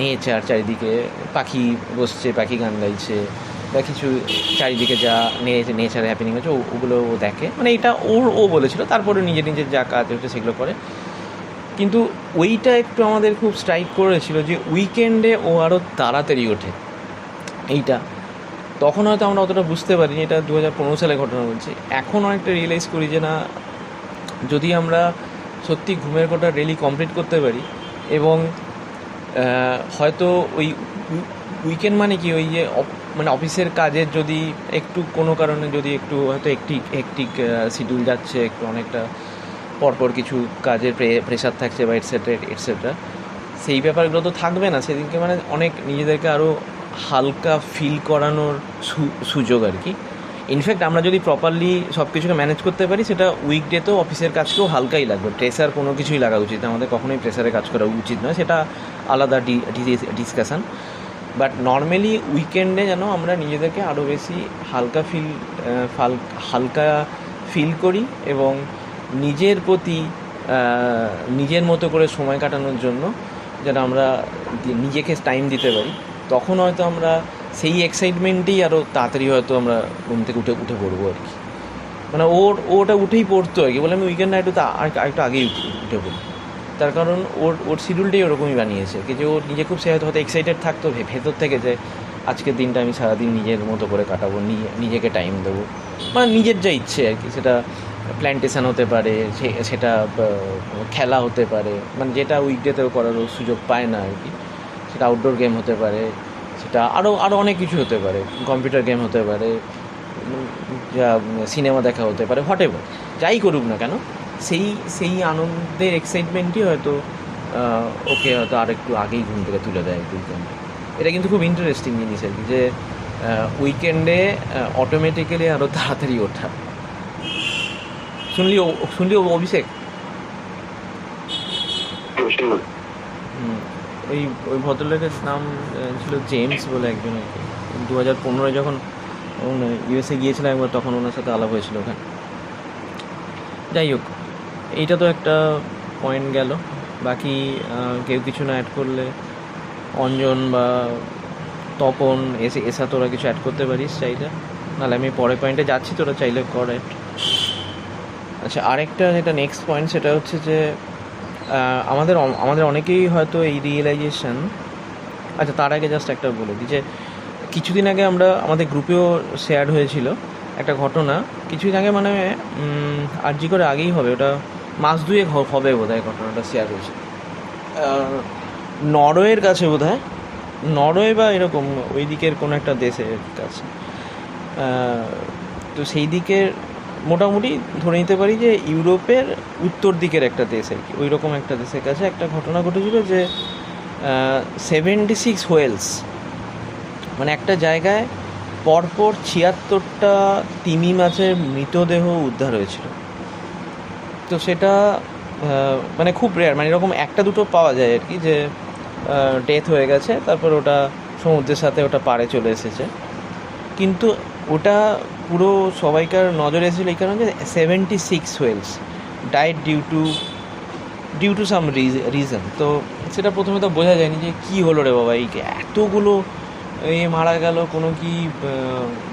নেচার, চারিদিকে পাখি বসছে, পাখি গান গাইছে, বা কিছু চারিদিকে যা নেচারে হ্যাপেনিং হচ্ছে ওগুলো ও দেখে, মানে এটা ও বলেছিল, তারপরে নিজের যা কাজ হচ্ছে সেগুলো করে। কিন্তু ওইটা একটু আমাদের খুব স্ট্রাইক করেছিল যে উইকেন্ডে ও আরও তাড়াতাড়ি ওঠে, এইটা তখন হয়তো আমরা অতটা বুঝতে পারিনি, এটা 2015 সালে ঘটনা বলছি। এখন অনেকটা রিয়েলাইজ করি যে না, যদি আমরা সত্যি ঘুমের কোটা ডেলি কমপ্লিট করতে পারি, এবং হয়তো ওই উইকেন্ড মানে কি, ওই যে মানে অফিসের কাজের যদি একটু কোনো কারণে যদি একটু হয়তো হেকটিক শিডিউল যাচ্ছে, একটু অনেকটা পরপর কিছু কাজের প্রেশার থাকছে বা এটসেট্রা, সেই ব্যাপারগুলো তো থাকবে না সেদিনকে, মানে অনেক নিজেদেরকে আরও হালকা ফিল করানোর সুযোগ আর কি। ইনফ্যাক্ট আমরা যদি প্রপারলি সব কিছুকে ম্যানেজ করতে পারি, সেটা উইকডেতেও অফিসের কাজকেও হালকাই লাগবে, প্রেশার কোনো কিছুই লাগা উচিত না, আমাদের কখনোই প্রেশারে কাজ করা উচিত নয়, সেটা আলাদা ডিসকাশান। বাট নর্মালি উইকেন্ডে যেন আমরা নিজেদেরকে আরও বেশি হালকা ফিল করি, এবং নিজের প্রতি নিজের মতো করে সময় কাটানোর জন্য যেন আমরা নিজেকে টাইম দিতে পারি, তখন হয়তো আমরা সেই এক্সাইটমেন্টেই আরও তাড়াতাড়ি হয়তো আমরা ঘুম থেকে উঠে পড়বো আর কি। মানে ওটা উঠেই পড়তো আর কি, বলে আমি উইকেন্ডে একটু আগেই উঠে পড়ি, তার কারণ ওর শিডিউলটাই ওরকমই বানিয়েছে কি, যে ও নিজে খুব সে হয়তো এক্সাইটেড থাকতো ভেতর থেকে, যে আজকের দিনটা আমি সারাদিন নিজের মতো করে কাটাবো, নিজেকে টাইম দেবো, মানে নিজের যা ইচ্ছে আর কি, সেটা প্ল্যান্টেশন হতে পারে, সেটা খেলা হতে পারে, মানে যেটা উইকডেতেও করারও সুযোগ পায় না আর কি, সেটা আউটডোর গেম হতে পারে, সেটা আরও অনেক কিছু হতে পারে, কম্পিউটার গেম হতে পারে, যা সিনেমা দেখা হতে পারে, হোয়াটএভার যাই করুক না কেন, সেই আনন্দের এক্সাইটমেন্টই হয়তো ওকে হয়তো আর একটু আগেই ঘুম থেকে তুলে দেয় উইকেন্ডে। এটা কিন্তু খুব ইন্টারেস্টিং জিনিস আর কি, যে উইকেন্ডে অটোমেটিক্যালি আরও তাড়াতাড়ি ওঠা। শুনলি অভিষেক? ওই ভদ্রলোকের নাম ছিল জেমস বলে একজন আর কি, 2015 যখন ইউএসএ গিয়েছিলাম একবার, তখন ওনার সাথে আলাপ হয়েছিল ওখানে। যাই হোক, এইটা তো একটা পয়েন্ট গেল। বাকি কেউ কিছু না অ্যাড করলে অঞ্জন বা তপন এসা তোরা কিছু অ্যাড করতে পারিস চাইলে, নাহলে আমি পরের পয়েন্টে যাচ্ছি, তোরা চাইলে কর অ্যাড। আচ্ছা, আরেকটা যেটা নেক্সট পয়েন্ট, সেটা হচ্ছে যে আমাদের অনেকেই হয়তো এই রিয়েলাইজেশন, আচ্ছা তার আগে জাস্ট একটা বলে দিই যে কিছুদিন আগে আমাদের গ্রুপেও শেয়ার হয়েছিল একটা ঘটনা। কিছুদিন আগে মানে আরজি করে আগেই হবে, ওটা মাস দুয়েক হবে বোধহয় ঘটনাটা শেয়ার হয়েছে। নরওয়ের কাছে বোধহয়, নরওয়ে বা এরকম ওই দিকের কোনো একটা দেশের কাছে। তো সেই দিকের মোটামুটি ধরে নিতে পারি যে ইউরোপের উত্তর দিকের একটা দেশ আর কি, ওই রকম একটা দেশের কাছে একটা ঘটনা ঘটেছিল যে 76 হোয়েলস, মানে একটা জায়গায় পরপর 76টা তিমি মাছের মৃতদেহ উদ্ধার হয়েছিল। তো সেটা মানে খুব রেয়ার, মানে এরকম একটা দুটো পাওয়া যায় আর কি, যে ডেথ হয়ে গেছে, তারপর ওটা সমুদ্রের সাথে ওটা পাড়ে চলে এসেছে। কিন্তু ওটা পুরো সবাইকার নজরে এসেছিলো এই কারণে যে 76 whales died due to some reason. তো সেটা প্রথমে তো বোঝা যায়নি যে কী হলো রে বাবা, এই এতগুলো মারা গেল, কোনো কি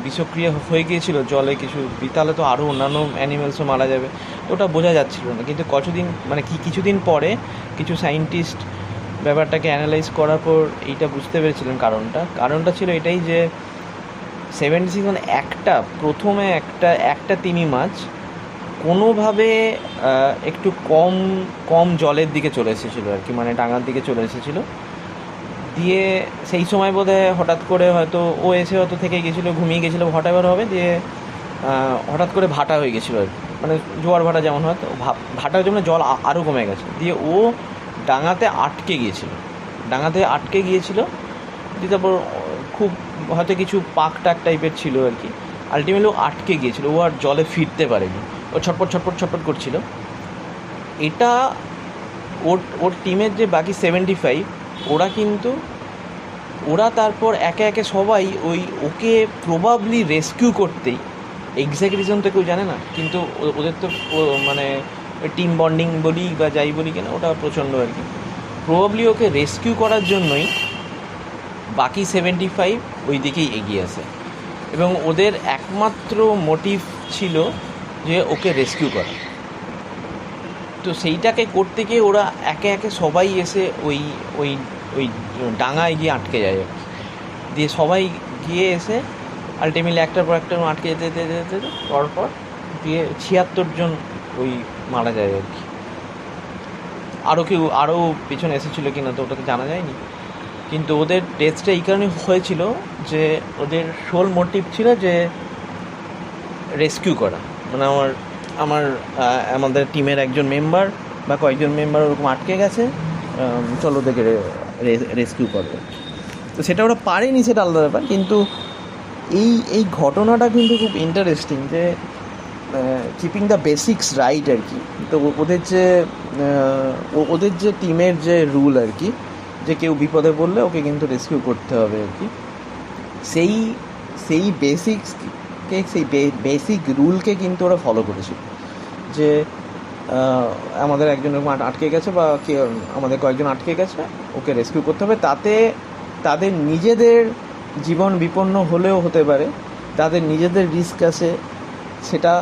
বিষক্রিয়া হয়ে গিয়েছিল জলে কিছু, তাহলে তো আরও অন্যান্য অ্যানিমেলসও মারা যাবে, ওটা বোঝা যাচ্ছিল না। কিন্তু কিছুদিন পরে কিছু সায়েন্টিস্ট ব্যাপারটাকে অ্যানালাইজ করার পর এইটা বুঝতে পেরেছিলেন কারণটা ছিল এটাই যে 76 মানে প্রথমে একটা তিমি মাছ কোনোভাবে একটু কম জলের দিকে চলে এসেছিলো আর কি, মানে ডাঙার দিকে চলে এসেছিলো। দিয়ে সেই সময় বোধহয় হঠাৎ করে হয়তো ও এসে হয়তো থেকে গেছিলো, ঘুমিয়ে গেছিলো, হঠাৎ হবে, দিয়ে হঠাৎ করে ভাটা হয়ে গেছিলো আর কি, মানে জোয়ার ভাটা যেমন হয়, তো ভাটার জন্য জল আরও কমে গেছে, দিয়ে ও ডাঙাতে আটকে গিয়েছিল। দিয়ে তারপর খুব হয়তো কিছু পাক টাক টাইপের ছিল আর কি, আলটিমেটলি ও আটকে গিয়েছিল, ও আর জলে ফিরতে পারেনি, ও ছটপট করছিল। এটা ওর টিমের যে বাকি 75 ওরা তারপর একে একে সবাই ওকে প্রবাবলি রেস্কিউ করতেই, এক্স্যাক্ট রিজন তো কেউ জানে না, কিন্তু ওদের তো মানে টিম বন্ডিং বলি বা যাই বলি কেন, ওটা প্রচণ্ড আর কি, প্রবাবলি ওকে রেস্কিউ করার জন্যই বাকি 75 ওই দিকেই এগিয়ে আসে, এবং ওদের একমাত্র মোটিভ ছিল যে ওকে রেস্কিউ করা। তো সেইটাকে করতে গিয়ে ওরা একে একে সবাই এসে ওই ডাঙায় গিয়ে আটকে যায় আর কি, দিয়ে সবাই গিয়ে এসে আলটিমেটলি একটার পর একটা আটকে যেতে পর দিয়ে 76 জন ওই মারা যায় আর কি। আরও পিছনে এসেছিলো কিনা তো ওটাকে জানা যায়নি, কিন্তু ওদের ডেথটা এই কারণে হয়েছিল যে ওদের সোল মোটিভ ছিল যে রেস্কিউ করা, মানে আমাদের টিমের একজন মেম্বার বা কয়েকজন মেম্বার ওরকম আটকে গেছে, চলো ওদেরকে রেস্কিউ করবে। তো সেটা ওরা পারেনি, সেটা আলাদা ব্যাপার, কিন্তু এই ঘটনাটা কিন্তু খুব ইন্টারেস্টিং, যে কিপিং দ্য বেসিক্স রাইট আর কি। তো ওদের যে টিমের যে রুল আর কি, যে কেউ বিপদে পড়লে ওকে কিন্তু রেস্কিউ করতে হবে আর কি, সেই বেসিক রুলকে কিন্তু ওরা ফলো করেছিল, যে আমাদের একজন আটকে গেছে বা আমাদের কয়েকজন আটকে গেছে, ওকে রেস্কিউ করতে হবে, তাতে তাদের নিজেদের জীবন বিপন্ন হলেও হতে পারে, তাদের নিজেদের রিস্ক আছে সেটা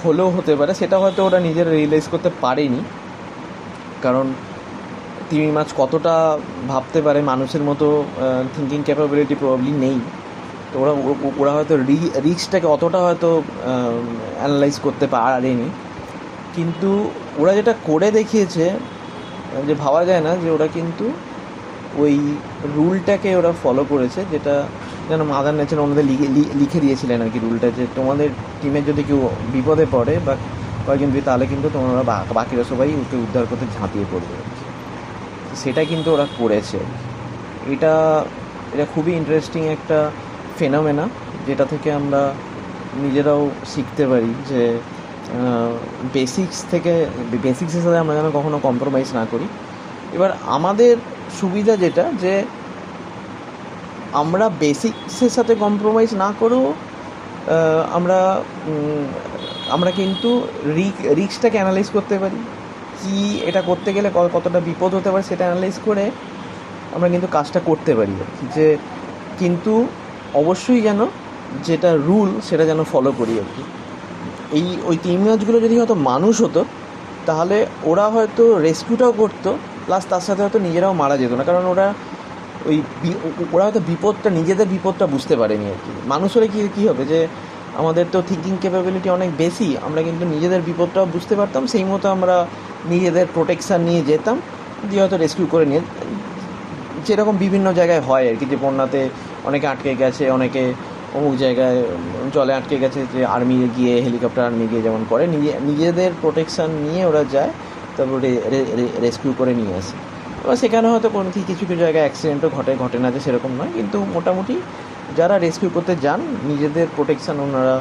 হলেও হতে পারে, সেটা হয়তো ওরা নিজেরা রিয়েলাইজ করতে পারেনি, কারণ তিমি মাছ কতটা ভাবতে পারে মানুষের মতো থিঙ্কিং ক্যাপাবিলিটি প্রবাবলি নেই। তো ওরা হয়তো রিস্কটাকে অতটা হয়তো অ্যানালাইজ করতে পারেনি, কিন্তু ওরা যেটা করে দেখিয়েছে যে ভাবা যায় না, যে ওরা কিন্তু ওই রুলটাকে ওরা ফলো করেছে, যেটা যেন মাদার নেচার ওনাদের লিখে দিয়েছিলেন আর কি, রুলটা, যে তোমাদের টিমের যদি কেউ বিপদে পড়ে বা কয়েকজন তাহলে কিন্তু তোমরা বাকিরা সবাই ওকে উদ্ধার করতে ঝাঁপিয়ে পড়বে, সেটা কিন্তু ওরা করেছে। এটা খুবই ইন্টারেস্টিং একটা ফেনোমেনা, যেটা থেকে আমরা নিজেরাও শিখতে পারি যে বেসিক্সের সাথে আমরা যেন কখনো কম্প্রোমাইজ না করি। এবার আমাদের সুবিধা যেটা, যে আমরা বেসিক্সের সাথে কম্প্রোমাইজ না করেও আমরা আমরা কিন্তু রিস্কটাকে অ্যানালাইজ করতে পারি, কি এটা করতে গেলে কতটা বিপদ হতে পারে সেটা অ্যানালাইজ করে আমরা কিন্তু কাজটা করতে পারি আর কি। যে কিন্তু অবশ্যই যেন যেটা রুল সেটা যেন ফলো করি আর কি। ওই তিন মাছগুলো যদি হয়তো মানুষ হতো তাহলে ওরা হয়তো রেস্কিউটাও করতো, প্লাস তার সাথে হয়তো নিজেরাও মারা যেত না, কারণ ওরা হয়তো নিজেদের বিপদটা বুঝতে পারেনি আর কি। মানুষ হলে কী হবে, যে আমাদের তো থিঙ্কিং ক্যাপাবিলিটি অনেক বেশি, আমরা কিন্তু নিজেদের বিপদটাও বুঝতে পারতাম, সেই মতো আমরা নিজেদের প্রোটেকশান নিয়ে যেতাম, দিয়ে হয়তো রেস্কিউ করে নিয়ে, যেরকম বিভিন্ন জায়গায় হয় আর কি, যে বন্যাতে অনেকে আটকে গেছে, অনেকে অমুক জায়গায় জলে আটকে গেছে, যে আর্মি গিয়ে হেলিকপ্টার আর্মি গিয়ে যেমন করে নিজেদের প্রোটেকশান নিয়ে ওরা যায়, তারপরে রেস্কিউ করে নিয়ে আসে। এবার সেখানে হয়তো কোনো কিছু কিছু জায়গায় অ্যাক্সিডেন্টও ঘটে না, যে সেরকম নয়, কিন্তু মোটামুটি যারা রেস্কিউ করতে যান নিজেদের প্রোটেকশান ওনারা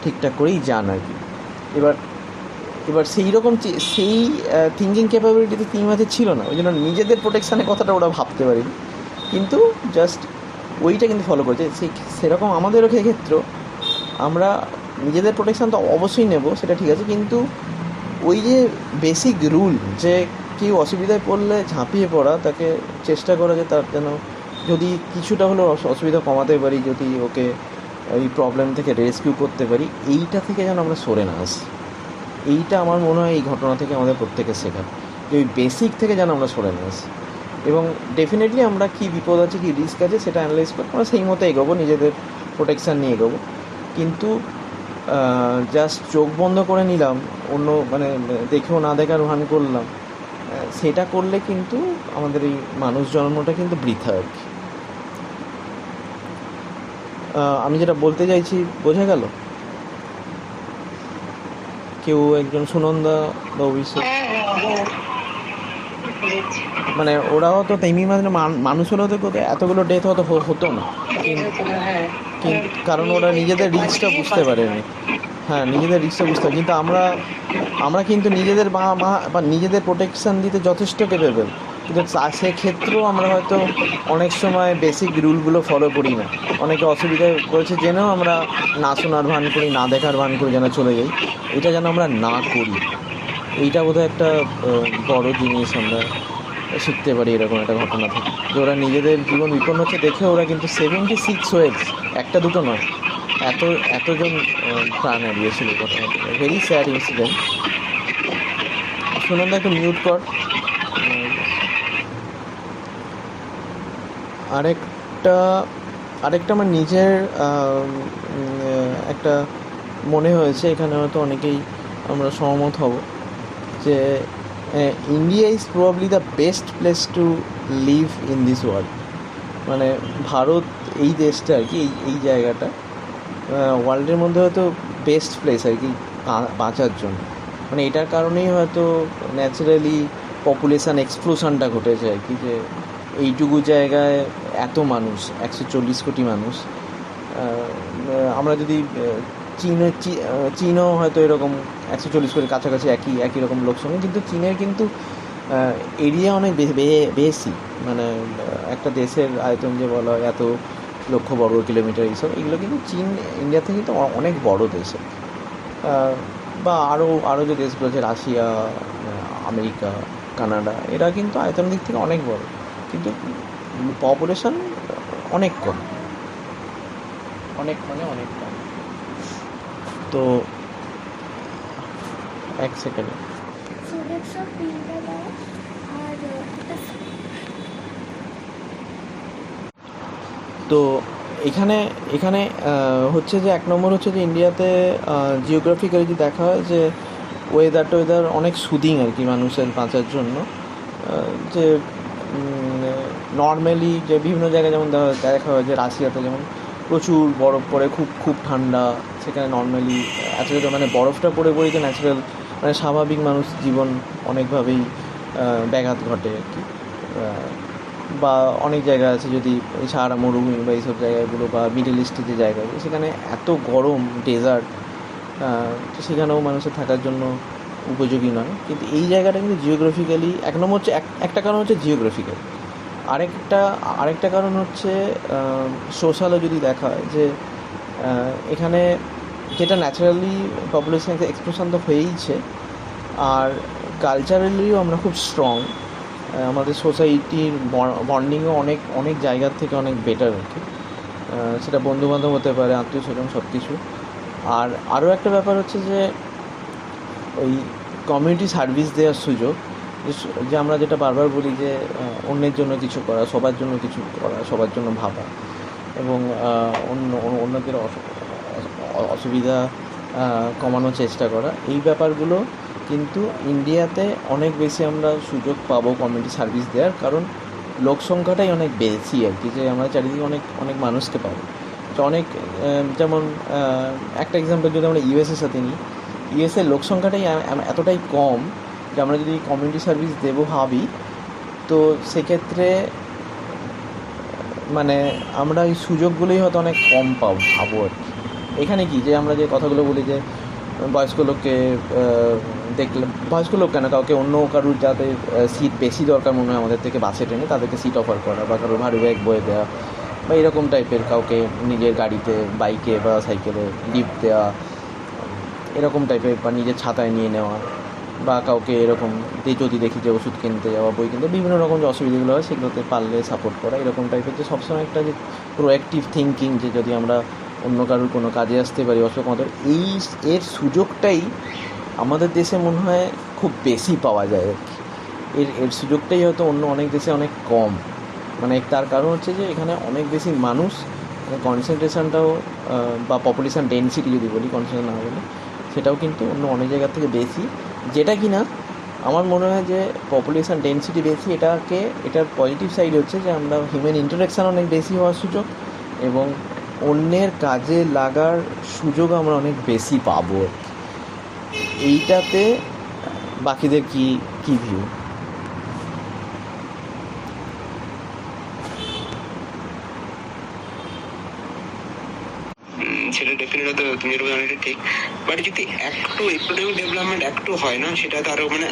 ঠিকঠাক করেই যান আর কি। এবার সেই রকম সেই থিঙ্কিং ক্যাপাবিলিটি তো তিন মাঝে ছিল না, ওই জন্য নিজেদের প্রোটেকশানের কথাটা ওরা ভাবতে পারেনি, কিন্তু জাস্ট ওইটা কিন্তু ফলো করেছে। সেরকম আমাদেরও ক্ষেত্রেও আমরা নিজেদের প্রোটেকশান তো অবশ্যই নেব, সেটা ঠিক আছে, কিন্তু ওই যে বেসিক রুল, যে কেউ অসুবিধায় পড়লে ঝাঁপিয়ে পড়া, তাকে চেষ্টা করা যে তার যেন যদি কিছুটা হলেও অসুবিধা কমাতে পারি, যদি ওকে এই প্রবলেম থেকে রেস্কিউ করতে পারি, এইটা থেকে যেন আমরা সরে না আসি। এইটা আমার মনে হয় এই ঘটনা থেকে আমাদের প্রত্যেকের শেখার, যে ওই বেসিক থেকে যেন আমরা সরে না আসি, এবং ডেফিনেটলি আমরা কী বিপদ আছে, কী রিস্ক আছে সেটা অ্যানালাইজ করে আমরা সেই মতো এগোবো, নিজেদের প্রোটেকশান নিয়ে এগোবো। কিন্তু জাস্ট চোখ বন্ধ করে নিলাম, অন্য মানে দেখেও না দেখার ভান করলাম, সেটা করলে কিন্তু আমাদের এই মানুষ জন্মটা কিন্তু বৃথা আর কি। আমি যেটা বলতে চাইছি বোঝা গেল? কেউ একজন সুনন্দা বা অভিষেক, মানে ওরাও তো তেমনি মানে মানুষ হলেও তো এতগুলো ডেথ হতো না, কারণ ওরা নিজেদের রিস্কটা বুঝতে পারেনি। হ্যাঁ, নিজেদের রিস্কটা বুঝতে পারে, কিন্তু আমরা কিন্তু নিজেদের বা নিজেদের প্রোটেকশান দিতে যথেষ্ট ক্যাপেবল, কিন্তু সেক্ষেত্রেও আমরা হয়তো অনেক সময় বেসিক রুলগুলো ফলো করি না। অনেকে অসুবিধায় পড়েছে জেনেও আমরা না শোনার ভান করি, না দেখার ভান করি, যেন চলে যাই। এটা যেন আমরা না করি, এইটা বোধহয় একটা বড় জিনিস আমরা শিখতে পারি এরকম একটা ঘটনা থেকে, যে ওরা নিজেদের জীবন বিপন্ন হচ্ছে দেখে ওরা কিন্তু 76 ওয়েভস, একটা দুটো নয়, এতজন প্রাণ হারিয়েছিল ঘটনাটা। Very sad incident. সুনন্দা একটু মিউট কর। আরেকটা আমার নিজের একটা মনে হয়েছে, এখানে হয়তো অনেকেই আমরা সহমত হব, যে India is probably the best place to live in this world. মানে ভারত এই দেশটা আর কি, এই জায়গাটা ওয়ার্ল্ডের মধ্যে হয়তো বেস্ট প্লেস আর কি বাঁচার জন্য। মানে এটার কারণেই হয়তো ন্যাচারালি পপুলেশান এক্সপ্লোশনটা ঘটেছে আর কি, যে এইটুকু জায়গায় এত মানুষ, 140 কোটি মানুষ। আমরা যদি চীনও হয়তো এরকম 140 কোটির কাছাকাছি, একই রকম লোকসংখ্যা, কিন্তু চীনের কিন্তু এরিয়া অনেক বেশি, মানে একটা দেশের আয়তন যে বলা হয় এত লক্ষ বর্গ কিলোমিটার, এইসব এগুলো কিন্তু চীন ইন্ডিয়া থেকে কিন্তু অনেক বড় দেশে, বা আরও যে দেশগুলো আছে রাশিয়া, আমেরিকা, কানাডা, এরা কিন্তু আয়তনের দিক থেকে অনেক বড়, কিন্তু পপুলেশন অনেক কম, অনেক কম। তো এক সেকেন্ড, তো এখানে হচ্ছে যে 1 নম্বর হচ্ছে যে ইন্ডিয়াতে জিওগ্রাফিক্যালি যদি দেখা হয় যে ওয়েদার অনেক সুদিং আর কি মানুষের বাঁচার জন্য, যে নর্মালি যে বিভিন্ন জায়গায় যেমন দেখা হয় যে রাশিয়াতে যেমন প্রচুর বরফ পড়ে, খুব ঠান্ডা, সেখানে নর্মালি মানে বরফটা পড়ে যে ন্যাচারাল মানে স্বাভাবিক মানুষ জীবন অনেকভাবেই ব্যাঘাত ঘটে আর কি। বা অনেক জায়গা আছে যদি সাহারা মরুভূমি বা এইসব জায়গাগুলো, বা মিডল ইস্টের যে জায়গাগুলো, সেখানে এত গরম ডেজার্ট, তো সেখানেও মানুষের থাকার জন্য উপযোগী নয়। কিন্তু এই জায়গাটা কিন্তু জিওগ্রাফিক্যালি 1 নম্বর হচ্ছে একটা কারণ হচ্ছে জিওগ্রাফিক্যাল, আরেকটা কারণ হচ্ছে সোশ্যালও যদি দেখা হয় যে এখানে যেটা ন্যাচারালি পপুলেশন এক্সপ্রেশন তো হয়েইছে, আর কালচারালিও আমরা খুব স্ট্রং। আমাদের সোসাইটির বন্ডিংও অনেক অনেক জায়গার থেকে অনেক বেটার আর কি। সেটা বন্ধুবান্ধব হতে পারে, আত্মীয় স্বজন, সব কিছু। আর আরও একটা ব্যাপার হচ্ছে যে ওই কমিউনিটি সার্ভিস দেওয়ার সুযোগ, যে আমরা যেটা বারবার বলি যে অন্যের জন্য কিছু করা, সবার জন্য কিছু করা, সবার জন্য ভাবা, এবং অন্যদের অসুবিধা কমানোর চেষ্টা করা, এই ব্যাপারগুলো কিন্তু ইন্ডিয়াতে অনেক বেশি আমরা সুযোগ পাবো কমিউনিটি সার্ভিস দেওয়ার, কারণ লোক সংখ্যাটাই অনেক বেশি আর কি, যে আমরা চারিদিকে অনেক অনেক মানুষকে পাবো। তো অনেক যেমন একটা এক্সাম্পল যদি আমরা ইউএসের সাথে নিই, ইউএসের লোক সংখ্যাটাই এতটাই কম যে আমরা যদি কমিউনিটি সার্ভিস দেবো ভাবি, তো সেক্ষেত্রে মানে আমরা এই সুযোগগুলোই হয়তো অনেক কম ভাবো আর কি। এখানে কি যে আমরা যে কথাগুলো বলি যে বয়স্ক লোককে দেখলে, বয়স্ক লোক কেন, কাউকে অন্য কারুর যাদের সিট বেশি দরকার মনে হয় আমাদের থেকে বাসে ট্রেনে, তাদেরকে সিট অফার করা, বা কারোর ভারী ব্যাগ বয়ে দেওয়া, বা এরকম টাইপের, কাউকে নিজের গাড়িতে, বাইকে বা সাইকেলে লিফট দেওয়া, এরকম টাইপের, বা নিজের ছাতায় নিয়ে নেওয়া, বা কাউকে এরকম যদি দেখি যে ওষুধ কিনতে যাওয়া, বই কিনতে, বিভিন্ন রকম যে অসুবিধাগুলো হয় সেগুলোতে পারলে সাপোর্ট করা, এরকম টাইপের, যে সবসময় একটা যে প্রোঅ্যাক্টিভ থিঙ্কিং, যে যদি আমরা অন্য কারোর কোনো কাজে আসতে পারি, অসুখ আমাদের এর সুযোগটাই আমাদের দেশে মনে হয় খুব বেশি পাওয়া যায় আর কি। এর সুযোগটাই হয়তো অন্য অনেক দেশে অনেক কম। মানে তার কারণ হচ্ছে যে এখানে অনেক বেশি মানুষ, কনসেন্ট্রেশনটাও বা পপুলেশন ডেনসিটি যদি বলি, কনসেন্ট্রেশন না বলি, সেটাও কিন্তু অন্য অনেক জায়গার থেকে বেশি। যেটা কি না আমার মনে হয় যে পপুলেশন ডেনসিটি বেশি, এটার পজিটিভ সাইড হচ্ছে যে আমরা হিউম্যান ইন্টারাকশান অনেক বেশি হওয়ার সুযোগ, এবং অন্যের কাজে লাগার সুযোগ আমরা অনেক বেশি পাবো। এইটাতে বাকিদের কি ভিউ? সেটা ডেফিনেটলি তো তুমি অনেকটা ঠিক, বাট যদি একটু ইকোনমিক ডেভেলপমেন্ট একটু হয় না, সেটা তো আরো মানে